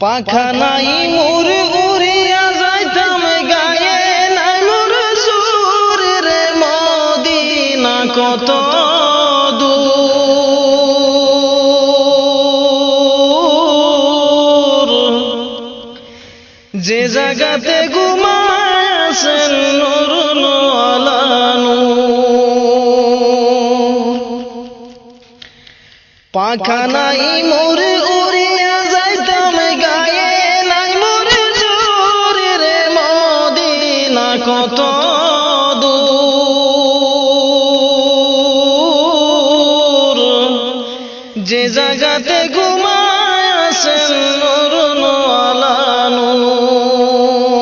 পাখা নাই মোর উড়িয়া যাইতাম গায়ে নাই মোর সুর রে মদিনা কত দূর যে জায়গাতে ঘুমাছেন নূর আলা নূর পাখা নাই মোর উড়িয়া যাইতাম গায়ে নাই মোর সুর রে মদিনা কত দূর যে জায়গাতে ঘুমাছেন নূর আলা নূর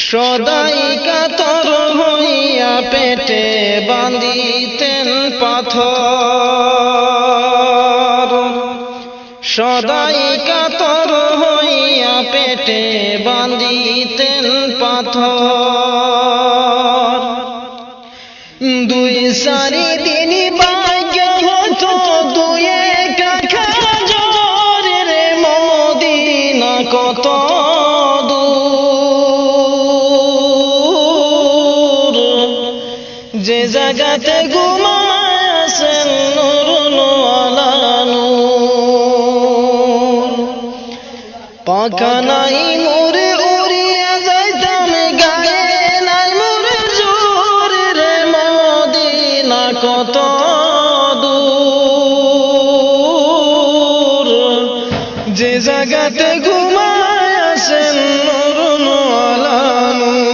সদাই কাতর হইয়া পেটে বাঁধিতেন পাথর সদাই কাতর হইয়া পেটে বাঁধিতেন পাথর দুই সারি দিন ভাগ্য হতো দুই কাখা জোর রে মদিনা কত দূর যে জায়গাতে ঘুমাছেন নূর আলা নূর পাখা নাই মোর উড়িয়া যাইতাম গায়ে নাই মোর জোর রে মদিনা কত দূর যে জায়গাতে ঘুমাছেন নূর আলা নূর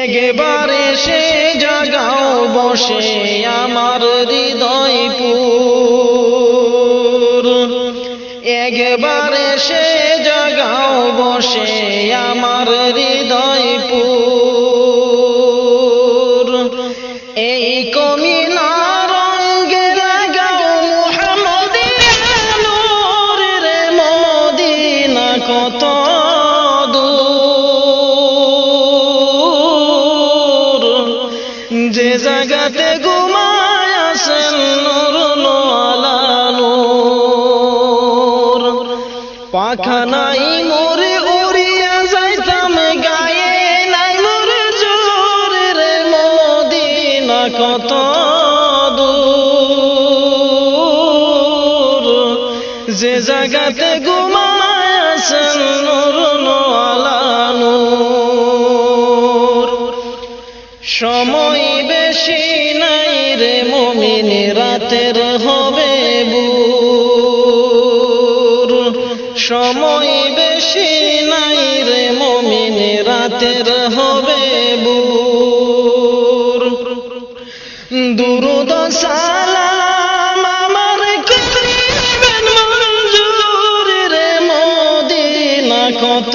একবারে সে জাগাও বসে আমার হৃদয়পুর একবারে সে জাগাও বসে আমার হৃদয়পুর এই কমিনার রঙে জাগাও মুহাম্মদিয়া নূর রে মদিনা কত দূর যে জায়গাতে ঘুমাছেন নূর আলা নূর পাখা নাই মোর উড়িয়া যাইতাম গায়ে নাই মোর জোর রে মদিনা কত দূর যে জায়গাতে ঘুমাছেন নূর আলা নূর সময় বেশি নাই রে মুমিন রাতের হবে ভোর সময় বেশি নাই রে মুমিন রাতের হবে ভোর দুরূদ সালাম আমার করিবেন মঞ্জুর রে মদিনা কত